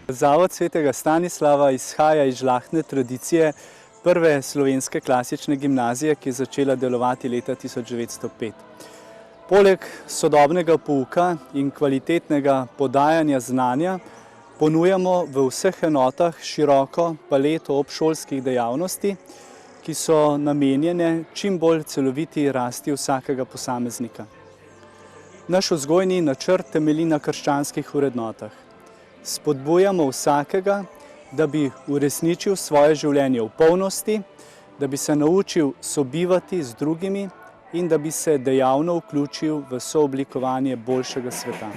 Zavod Svetega Stanislava izhaja iz žlahtne tradicije prve slovenske klasične gimnazije, ki je začela delovati leta 1905. Poleg sodobnega pouka in kvalitetnega podajanja znanja ponujamo v vseh enotah široko paleto obšolskih dejavnosti, ki so namenjene čim bolj celoviti rasti vsakega posameznika. Naš vzgojni načrt temelji na krščanskih vrednotah. Spodbujamo vsakega, da bi uresničil svoje življenje v polnosti, da bi se naučil sobivati z drugimi in da bi se dejavno vključil v sooblikovanje boljšega sveta.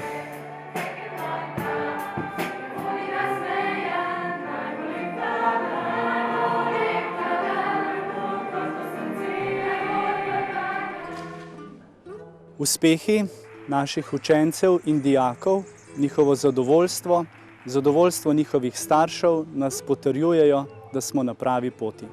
Uspehi naših učencev in dijakov, njihovo zadovoljstvo, zadovoljstvo njihovih staršev nas potrjujejo, da smo na pravi poti.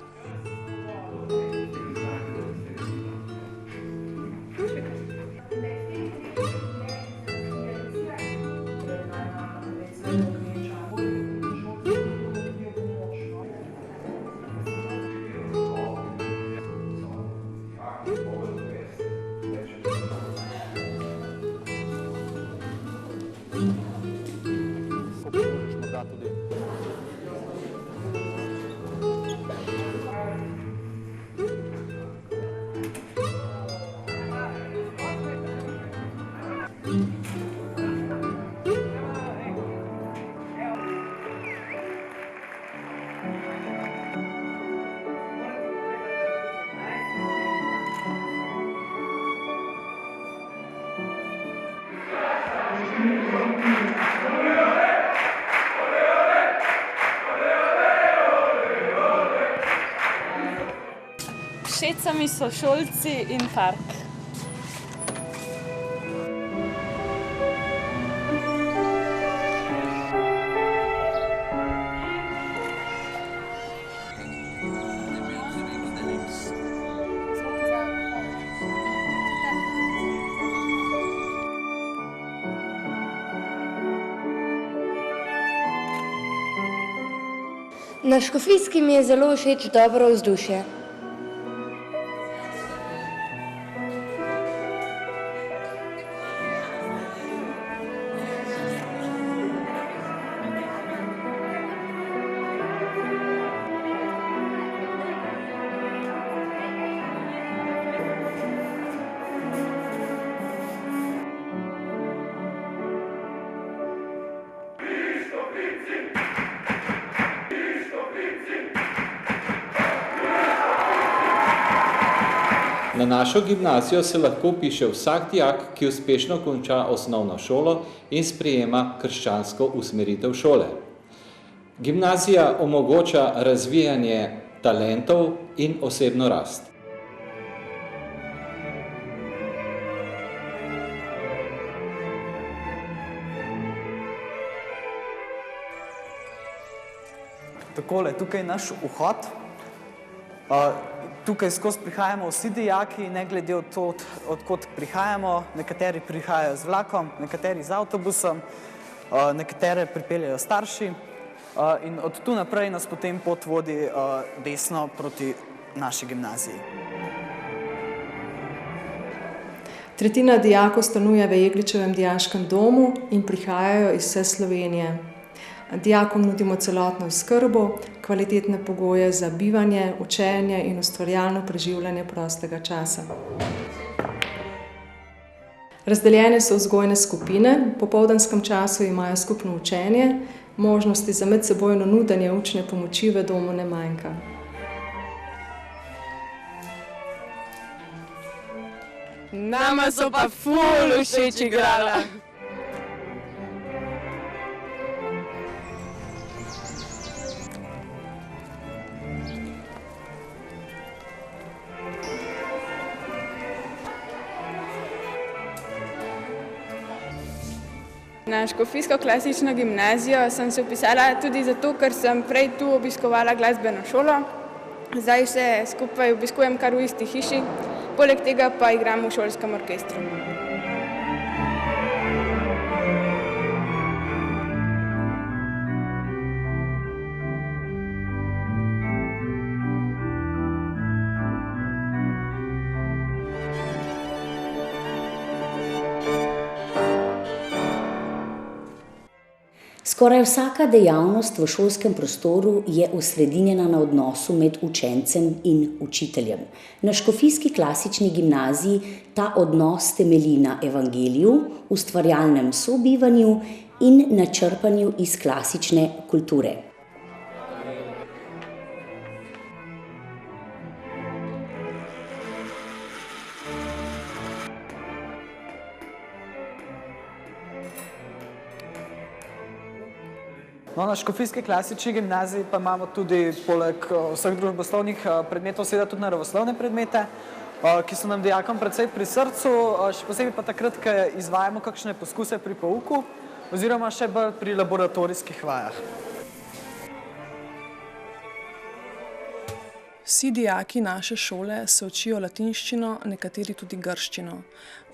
Všeč so mi sošolci in park. Na Škofijski mi je zelo všeč dobro vzdušje. Na našo gimnazijo se lahko vpiše vsak dijak, ki uspešno konča osnovno šolo in sprejema krščansko usmeritev šole. Gimnazija omogoča razvijanje talentov in osebno rast. Takole, tukaj je naš vhod. Tukaj skozi prihajamo vsi dijaki, ne glede odkot prihajamo. Nekateri prihajajo z vlakom, nekateri z avtobusom, nekatere pripeljejo starši. In od tu naprej nas potem pot vodi desno proti naši gimnaziji. Tretjina dijakov stanuje v Jegličevem dijaškem domu in prihajajo iz vse Slovenije. Dijakom nudimo celotno oskrbo, kvalitetne pogoje za bivanje, učenje in ustvarjalno preživljanje prostega časa. Razdeljene so vzgojne skupine, v popoldanskem času imajo skupno učenje, možnosti za medsebojno nudenje učne pomoči v domu ne manjka. Nama so pa ful všeč igrala. Na Škofijsko klasično gimnazijo sem se vpisala tudi zato, ker sem prej tu obiskovala glasbeno šolo. Zdaj vse skupaj obiskujem kar v isti hiši, poleg tega pa igram v šolskem orkestru. Skoraj vsaka dejavnost v šolskem prostoru je osredinjena na odnosu med učencem in učiteljem. Na Škofijski klasični gimnaziji ta odnos temelji na evangeliju, ustvarjalnem sobivanju in na črpanju iz klasične kulture. No, na Škofijski klasični gimnaziji pa imamo tudi poleg vseh družboslovnih predmetov seveda tudi naravoslovne predmete, ki so nam dijakom precej pri srcu, še posebej pa takrat, ko izvajamo kakšne poskuse pri pouku oziroma še bolj pri laboratorijskih vajah. Vsi dijaki naše šole se učijo latinščino, nekateri tudi grščino.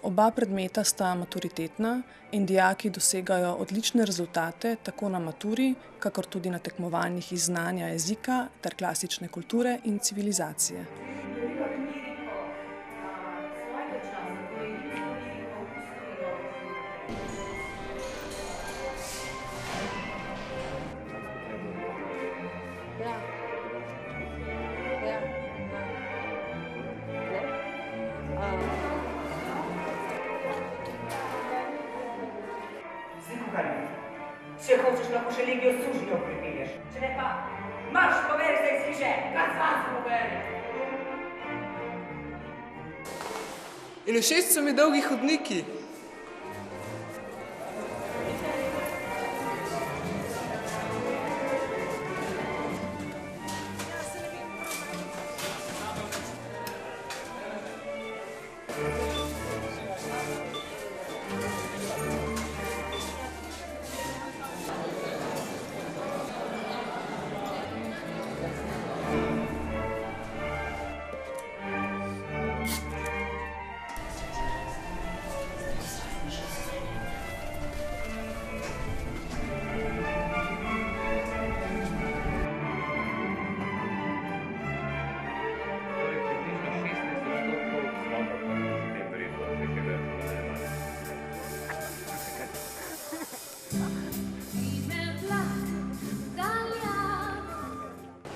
Oba predmeta sta maturitetna in dijaki dosegajo odlične rezultate tako na maturi, kakor tudi na tekmovanjih iz znanja jezika ter klasične kulture in civilizacije. Če hočeš, lahko še legijo sužnjev pripelješ. Če ne pa, marš, poveri se iz hiše, kaj vas poveri. In všeč so mi dolgi hodniki.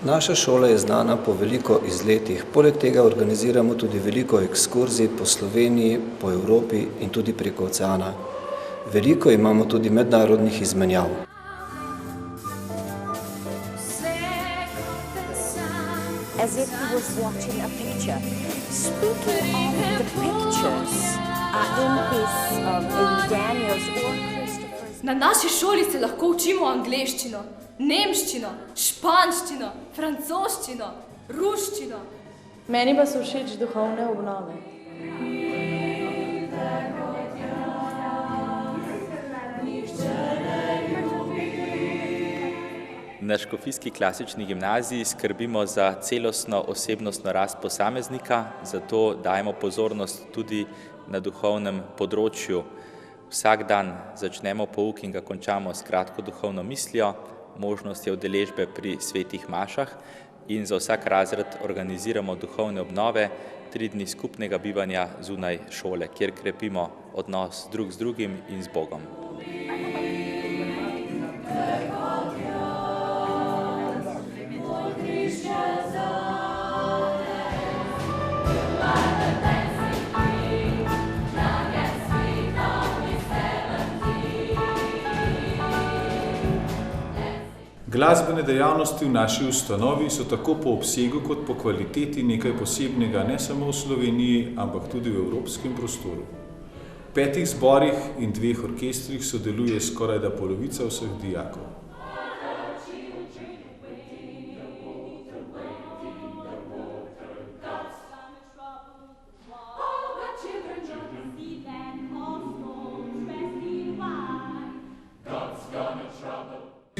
Naša šola je znana po veliko izletih, poleg tega organiziramo tudi veliko ekskurzij po Sloveniji, po Evropi in tudi preko oceana. Veliko imamo tudi mednarodnih izmenjav. As if he was watching a picture. Speaking of the pictures in Daniel's or Christopher's... Na naši šoli se lahko učimo angleščino, nemščino, španščino, francoščino, ruščino. Meni pa so všeč duhovne obnove. Na Škofijski klasični gimnaziji skrbimo za celostno osebnostno rast posameznika, zato dajemo pozornost tudi na duhovnem področju. Vsak dan začnemo pouk in ga končamo s kratko duhovno mislijo, možnost je udeležbe pri svetih mašah in za vsak razred organiziramo duhovne obnove, 3 dni skupnega bivanja zunaj šole, kjer krepimo odnos drug z drugim in z Bogom. Glasbene dejavnosti v naši ustanovi so tako po obsegu kot po kvaliteti nekaj posebnega ne samo v Sloveniji, ampak tudi v evropskem prostoru. V 5 zborih in 2 orkestrih sodeluje skorajda polovica vseh dijakov.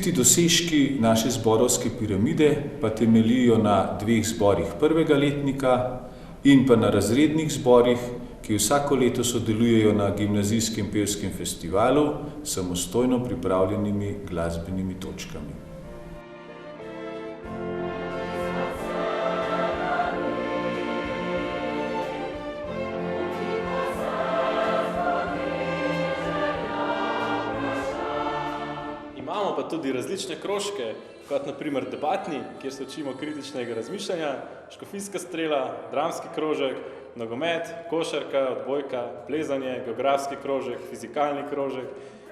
Ti dosežki naše zborovske piramide pa temeljijo na 2 zborih prvega letnika in pa na razrednih zborih, ki vsako leto sodelujejo na gimnazijskem pevskem festivalu s samostojno pripravljenimi glasbenimi točkami. Imamo pa pa tudi različne krožke, kot naprimer debatni, kjer se učimo kritičnega razmišljanja, škofijska strela, dramski krožek, nogomet, košarka, odbojka, plezanje, geografski krožek, fizikalni krožek,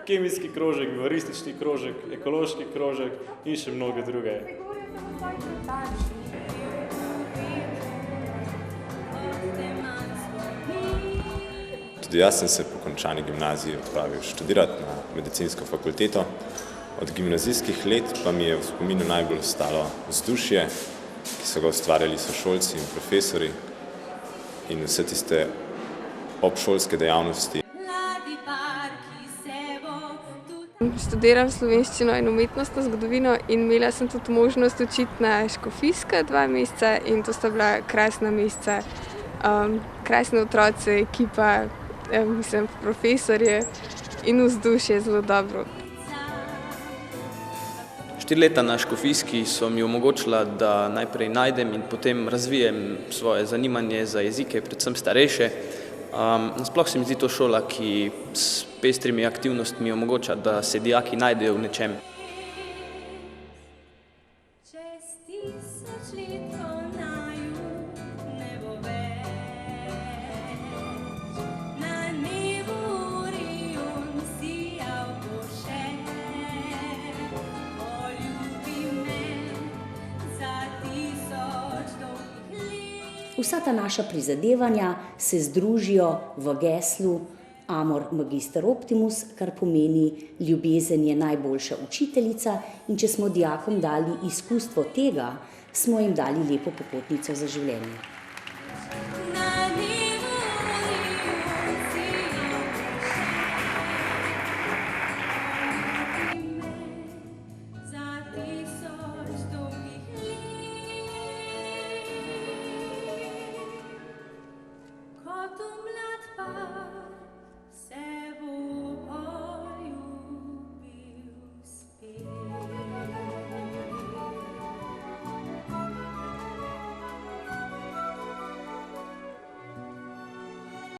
kemijski krožek, bivaristični krožek, ekološki krožek in še mnoge druge. Tudi jaz sem se po končani gimnaziji odpravil študirati na medicinsko fakulteto. Od gimnazijskih let pa mi je v spominu najbolj ostalo vzdušje, ki so ga ustvarjali sošolci in profesori in vse tiste obšolske dejavnosti. Študiram slovenščino in umetnostno zgodovino in imela sem tudi možnost učiti na Škofijska 2 meseca in to sta bila krasna meseca, krasne otroci, ekipa, profesorje in vzdušje zelo dobro. 4 leta na Škofijski so mi omogočila, da najprej najdem in potem razvijem svoje zanimanje za jezike, predvsem starejše. Nasploh se mi zdi to šola, ki s pestrimi aktivnostmi omogoča, da se dijaki najdejo v nečem. Vsa ta naša prizadevanja se združijo v geslu Amor Magister Optimus, kar pomeni ljubezen je najboljša učiteljica, in če smo dijakom dali izkustvo tega, smo jim dali lepo popotnico za življenje.